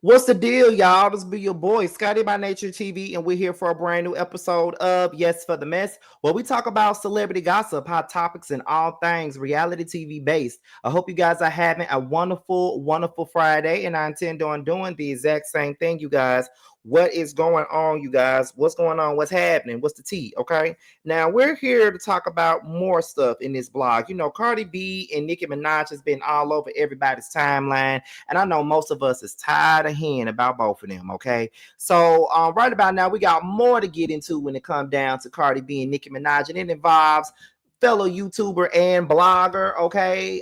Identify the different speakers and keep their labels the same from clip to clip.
Speaker 1: What's the deal, y'all? This be your boy, Scotty by Nature TV, and we're here for a brand new episode of Yes for the Mess, where we talk about celebrity gossip, hot topics, and all things reality TV based. I hope you guys are having a wonderful, wonderful Friday, and I intend on doing the exact same thing, you guys. What is going on, you guys? What's going on? What's happening? What's the tea? Okay. Now we're here to talk about more stuff in this blog. You know, Cardi B and Nicki Minaj has been all over everybody's timeline. And I know most of us is tired of hearing about both of them, okay? So right about now, we got more to get into when it comes down to Cardi B and Nicki Minaj, and it involves fellow YouTuber and blogger, okay?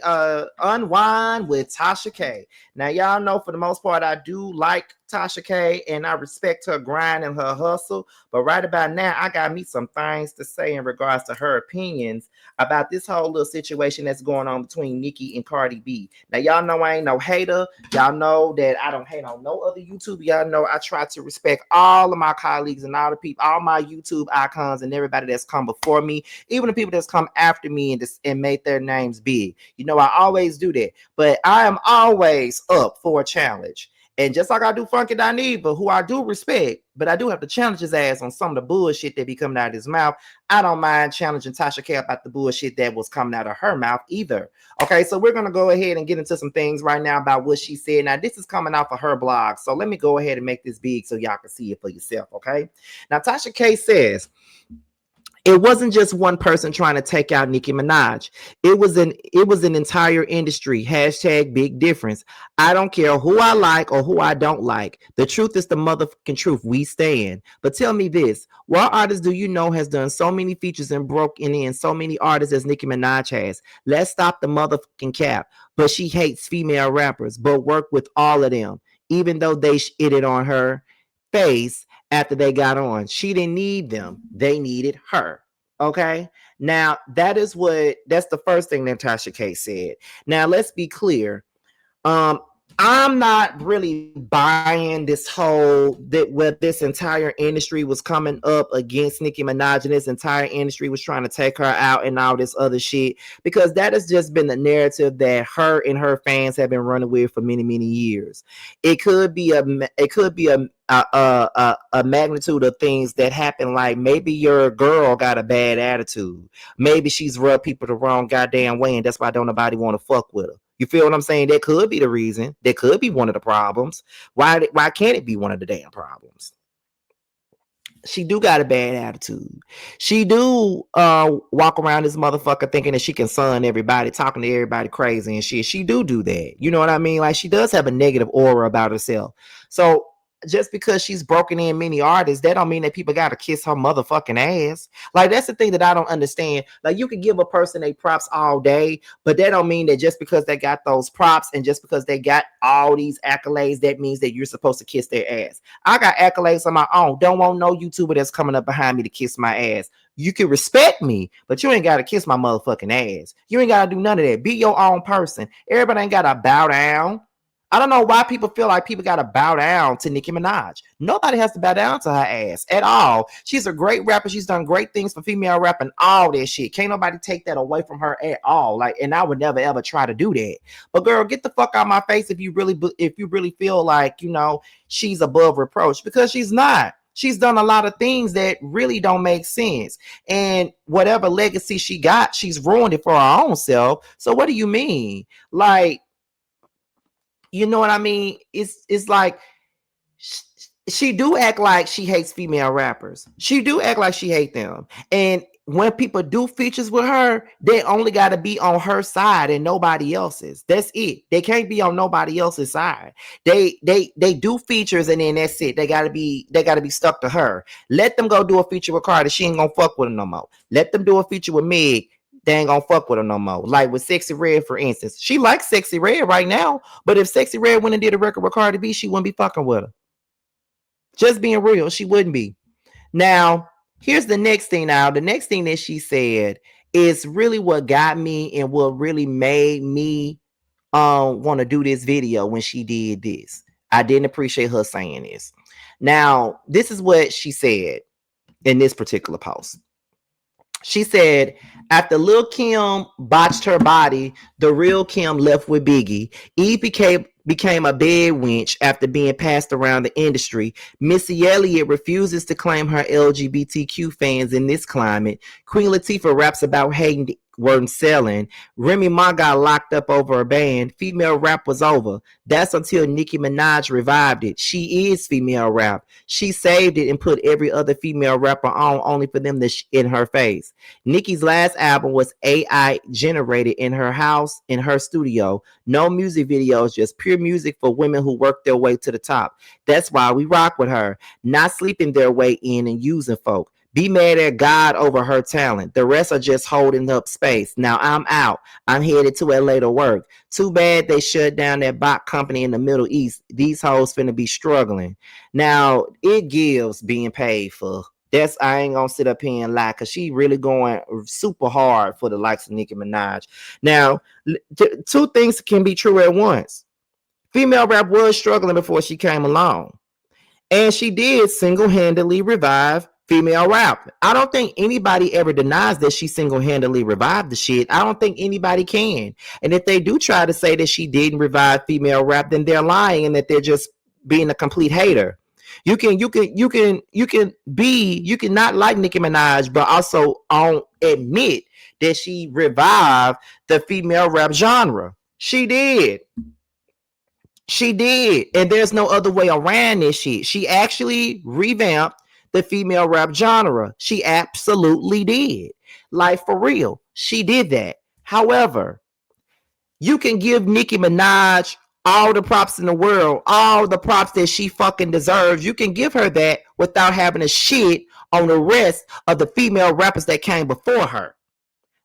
Speaker 1: Unwind with Tasha K. Now, y'all know for the most part, I do like Tasha K and I respect her grind and her hustle. But right about now, I got me some things to say in regards to her opinions about this whole little situation that's going on between Nicki and Cardi B. Now, y'all know I ain't no hater. Y'all know that I don't hate on no other YouTuber. Y'all know I try to respect all of my colleagues and all the people, all my YouTube icons and everybody that's come before me, even the people that's come after me and made their names big. You know, I always do that. But I am always up for a challenge. And just like I do Funky Dineva, who I do respect, but I do have to challenge his ass on some of the bullshit that be coming out of his mouth. I don't mind challenging Tasha K about the bullshit that was coming out of her mouth either. Okay, so we're going to go ahead and get into some things right now about what she said. Now, this is coming off of her blog, so let me go ahead and make this big so y'all can see it for yourself, okay? Now, Tasha K says, it wasn't just one person trying to take out Nicki Minaj. It was an entire industry. Hashtag big difference. I don't care who I like or who I don't like. The truth is the motherfucking truth. We stand. But tell me this: what artist do you know has done so many features and broken in so many artists as Nicki Minaj has? Let's stop the motherfucking cap. But she hates female rappers, but work with all of them, even though they shitted on her face after they got on. She didn't need them. They needed her. Okay. Now that's the first thing that Tasha K said. Now let's be clear. Um, I'm not really buying this whole that where this entire industry was coming up against Nicki Minaj and this entire industry was trying to take her out and all this other shit, because that has just been the narrative that her and her fans have been running with for many, many years. It could be a magnitude of things that happen, like maybe your girl got a bad attitude, maybe she's rubbed people the wrong goddamn way, and that's why don't nobody want to fuck with her. You feel what I'm saying? That could be the reason. That could be one of the problems. Why can't it be one of the damn problems? She do got a bad attitude. She do walk around this motherfucker thinking that she can son everybody, talking to everybody crazy and shit. She do that. You know what I mean? Like, she does have a negative aura about herself. So just because she's broken in many artists, that don't mean that people gotta kiss her motherfucking ass. Like, that's the thing that I don't understand. Like, you can give a person a props all day, but that don't mean that just because they got those props and just because they got all these accolades, that means that you're supposed to kiss their ass. I got accolades on my own. Don't want no YouTuber that's coming up behind me to kiss my ass. You can respect me, but you ain't got to kiss my motherfucking ass. You ain't got to do none of that. Be your own person. Everybody ain't got to bow down. I don't know why people feel like people got to bow down to Nicki Minaj. Nobody has to bow down to her ass at all. She's a great rapper. She's done great things for female rap and all that shit. Can't nobody take that away from her at all. Like, and I would never ever try to do that. But girl, get the fuck out of my face if you really feel like, you know, she's above reproach, because she's not. She's done a lot of things that really don't make sense. And whatever legacy she got, she's ruined it for her own self. So what do you mean? Like, you know what I mean? It's like she do act like she hates female rappers. She do act like she hate them. And when people do features with her, they only got to be on her side and nobody else's. That's it. They can't be on nobody else's side. They do features and then that's it. They gotta be stuck to her. Let them go do a feature with Cardi. She ain't gonna fuck with her no more. Let them do a feature with Meg. They ain't gonna fuck with her no more. Like with Sexy Red, for instance. She likes Sexy Red right now, but if Sexy Red went and did a record with Cardi B, she wouldn't be fucking with her. Just being real, she wouldn't be. Now, here's the next thing now. The next thing that she said is really what got me and what really made me want to do this video when she did this. I didn't appreciate her saying this. Now, this is what she said in this particular post. She said, after Lil Kim botched her body, the real Kim left with Biggie. Eve became became a bed wench after being passed around the industry. Missy Elliott refuses to claim her LGBTQ fans in this climate. Queen Latifah raps about hating weren't selling. Remy Ma got locked up over a band. Female rap was over. That's until Nicki Minaj revived it. She is female rap. She saved it and put every other female rapper on only for them to in her face. Nicki's last album was AI generated in her house, in her studio. No music videos, just pure music for women who work their way to the top. That's why we rock with her. Not sleeping their way in and using folk. Be mad at God over her talent. The rest are just holding up space. Now I'm out. I'm headed to LA to work. Too bad they shut down that bot company in the Middle East. These hoes finna be struggling. Now it gives being paid for. That's I ain't gonna sit up here and lie, cause she really going super hard for the likes of Nicki Minaj. Now, two things can be true at once. Female rap was struggling before she came along. And she did single-handedly revive female rap. I don't think anybody ever denies that she single-handedly revived the shit. I don't think anybody can. And if they do try to say that she didn't revive female rap, then they're lying and that they're just being a complete hater. You can not like Nicki Minaj, but also admit that she revived the female rap genre. She did. She did. And there's no other way around this shit. She actually revamped the female rap genre. She absolutely did. Like, for real. She did that. However, you can give Nicki Minaj all the props in the world, all the props that she fucking deserves. You can give her that without having a shit on the rest of the female rappers that came before her.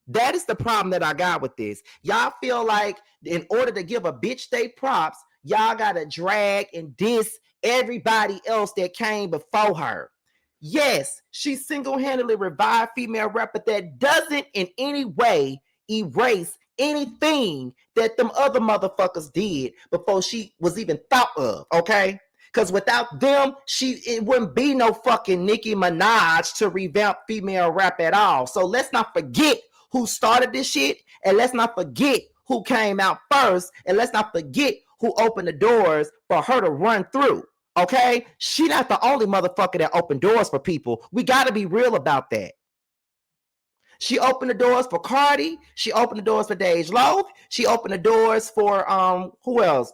Speaker 1: That is the problem that I got with this. Y'all feel like in order to give a bitch they props, y'all gotta drag and diss everybody else that came before her. Yes, she single-handedly revived female rap, but that doesn't in any way erase anything that them other motherfuckers did before she was even thought of, okay? Because without them, it wouldn't be no fucking Nicki Minaj to revamp female rap at all. So let's not forget who started this shit, and let's not forget who came out first, and let's not forget who opened the doors for her to run through, okay? She not the only motherfucker that opened doors for people. We got to be real about that. She opened the doors for Cardi. She opened the doors for Dej Loaf. She opened the doors for, who else?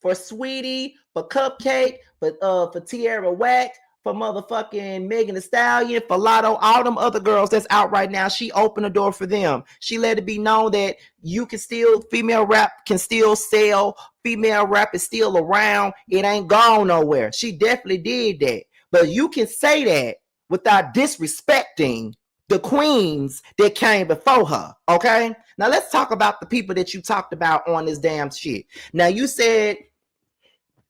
Speaker 1: For Sweetie, for Cupcake, for Tierra Whack, for motherfucking Megan Thee Stallion, for Lotto, all them other girls that's out right now. She opened the door for them. She let it be known that you can still, female rap can still sell. Female rap is still around. It ain't gone nowhere. She definitely did that. But you can say that without disrespecting the queens that came before her, okay? Now let's talk about the people that you talked about on this damn shit. Now you said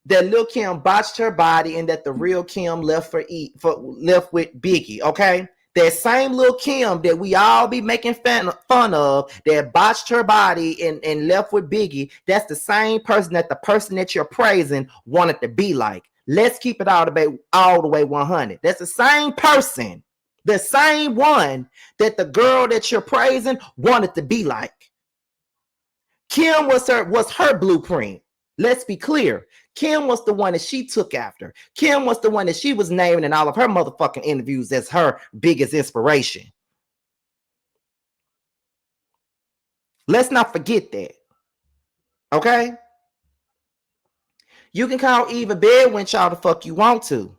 Speaker 1: that Lil' Kim botched her body and that the real Kim left with Biggie, okay? That same Lil' Kim that we all be making fun of that botched her body and left with Biggie, that's the same person that you're praising wanted to be like. Let's keep it all the way 100. That's the same person, the same one that the girl that you're praising wanted to be like. Kim was her blueprint. Let's be clear. Kim was the one that she took after. Kim was the one that she was naming in all of her motherfucking interviews as her biggest inspiration. Let's not forget that. Okay? You can call Eve a bed wench all the fuck you want to.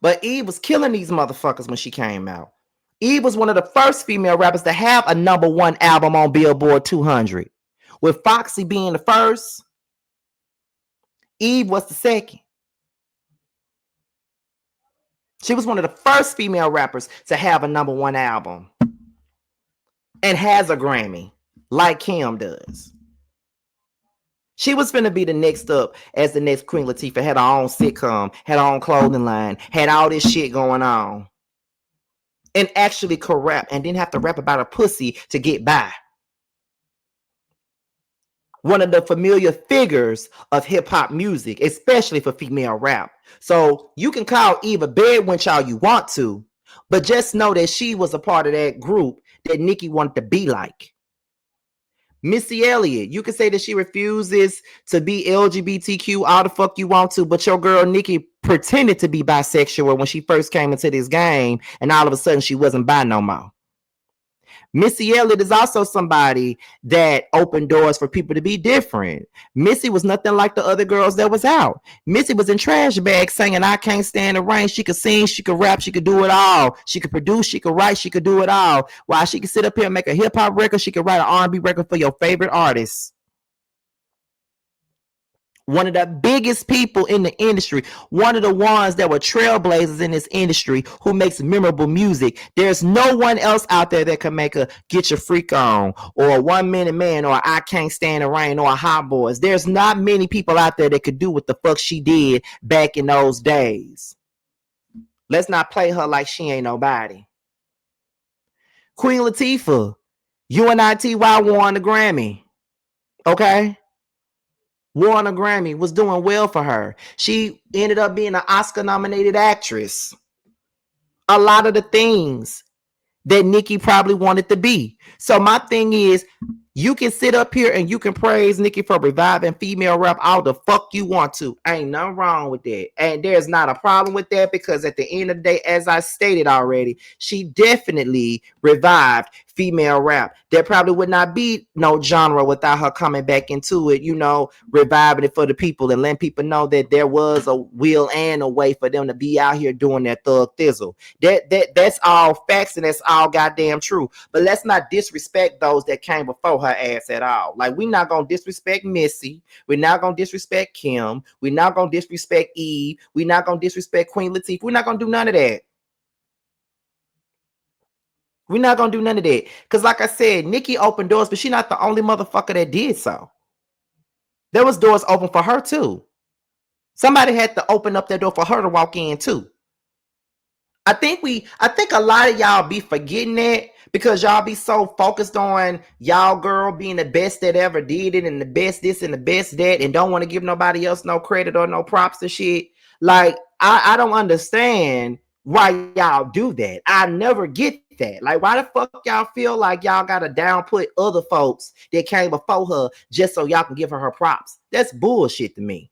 Speaker 1: But Eve was killing these motherfuckers when she came out. Eve was one of the first female rappers to have a #1 album on Billboard 200. With Foxy being the first, Eve was the second. She was one of the first female rappers to have a #1 album and has a Grammy like Kim does. She was finna be the next up as the next Queen Latifah, had her own sitcom, had her own clothing line, had all this shit going on. And actually could rap and didn't have to rap about a pussy to get by. One of the familiar figures of hip-hop music, especially for female rap. So you can call Eve a bed wench all you want to, but just know that she was a part of that group that Nicki wanted to be like. Missy Elliott, you can say that she refuses to be LGBTQ, all the fuck you want to, but your girl Nicki pretended to be bisexual when she first came into this game, and all of a sudden she wasn't bi no more. Missy Elliott is also somebody that opened doors for people to be different. Missy was nothing like the other girls that was out. Missy was in trash bags singing I Can't Stand the Rain. She could sing, she could rap, she could do it all. She could produce, she could write, she could do it all. While she could sit up here and make a hip-hop record, she could write an R&B record for your favorite artists. One of the biggest people in the industry, one of the ones that were trailblazers in this industry who makes memorable music. There's no one else out there that can make a Get Your Freak On or a 1 Minute Man or I Can't Stand the Rain or a Hot Boys. There's not many people out there that could do what the fuck she did back in those days. Let's not play her like she ain't nobody. Queen Latifah, UNITY won the Grammy. Okay? Won a Grammy, was doing well for her. She ended up being an Oscar-nominated actress. A lot of the things that Nicki probably wanted to be. So my thing is, you can sit up here and you can praise Nicki for reviving female rap all the fuck you want to. Ain't nothing wrong with that. And there's not a problem with that because at the end of the day, as I stated already, she definitely revived female rap. There probably would not be no genre without her coming back into it, you know, reviving it for the people and letting people know that there was a will and a way for them to be out here doing their thug thizzle. That's all facts and that's all goddamn true. But let's not disrespect those that came before her ass at all. Like, we're not gonna disrespect Missy. We're not gonna disrespect Kim. We're not gonna disrespect Eve. We're not gonna disrespect Queen Latifah. We're not gonna do none of that. We're not gonna do none of that. Because like I said, Nicki opened doors, but she's not the only motherfucker that did so. There was doors open for her too. Somebody had to open up that door for her to walk in too. I think a lot of y'all be forgetting that because y'all be so focused on y'all girl being the best that ever did it and the best this and the best that and don't want to give nobody else no credit or no props to shit. Like, I don't understand why y'all do that. I never get that. Like, why the fuck y'all feel like y'all gotta downput other folks that came before her just so y'all can give her props? That's bullshit to me.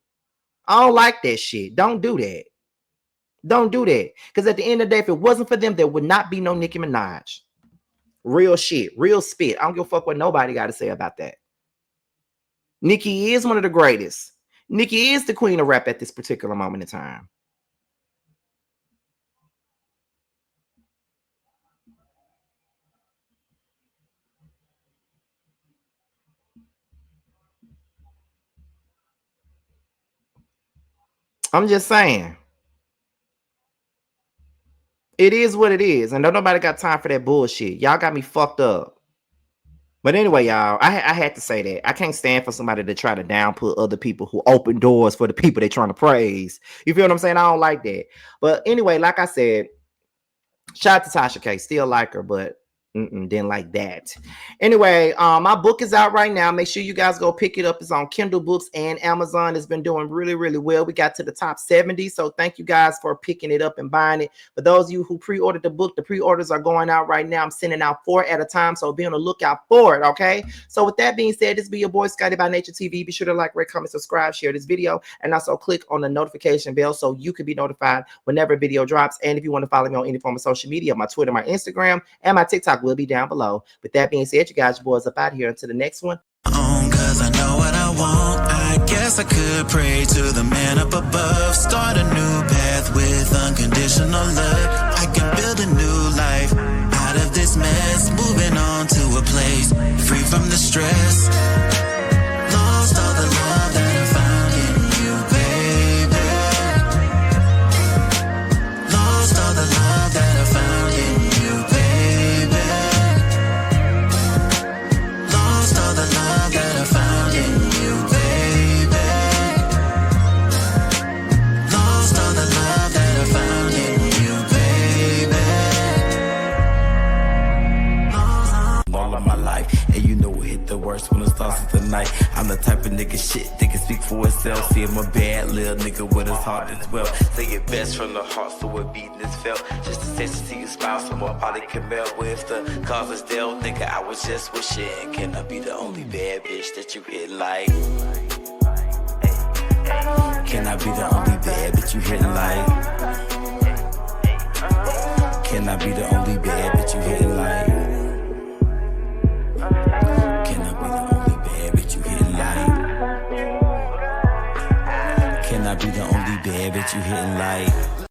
Speaker 1: I don't like that shit. Don't do that. Don't do that. Because at the end of the day, if it wasn't for them, there would not be no Nicki Minaj. Real shit. Real spit. I don't give a fuck what nobody got to say about that. Nicki is one of the greatest. Nicki is the queen of rap at this particular moment in time. I'm just saying. It is what it is. And nobody got time for that bullshit. Y'all got me fucked up. But anyway, y'all, I had to say that. I can't stand for somebody to try to downput other people who open doors for the people they're trying to praise. You feel what I'm saying? I don't like that. But anyway, like I said, shout out to Tasha K. Still like her, but didn't like that. Anyway, my book is out right now. Make sure you guys go pick it up. It's on Kindle Books and Amazon. It's been doing really, really well. We got to the top 70. So thank you guys for picking it up and buying it. For those of you who pre-ordered the book, the pre-orders are going out right now. I'm sending out 4 at a time. So be on the lookout for it. Okay. So with that being said, this be your boy Scotty by Nature TV. Be sure to like, rate, comment, subscribe, share this video, and also click on the notification bell so you can be notified whenever a video drops. And if you want to follow me on any form of social media, my Twitter, my Instagram, and my TikTok will be down below. With that being said, you guys, boys, up out here until the next one.
Speaker 2: Cause I know what I want. I guess I could pray to the man up above. Start a new path with unconditional love. I can build a new life out of this mess. Moving on to a place free from the stress. Lost all the love that I found in you, baby. Lost all the love that I found in you, baby. Lost all the love that I found in you, baby. Lost all the love that I found in you, baby. All of my life, and you know it hit the worst when it starts with the night. I'm the type of nigga shit that can speak for
Speaker 3: myself. See him a bad little nigga with his heart as well. Say it best from the heart, so it beating is felt. Just to say to see you smile, someone probably can melt. With the cause is dealt, nigga, I was just wishing. Can I be the only bad bitch that you hit like? Can I be the only bad bitch you hitting like? Can I be the only bad bitch you hitting like? Can I be the only bad bitch you hitting like? Can I be the only bad bitch you hitting like?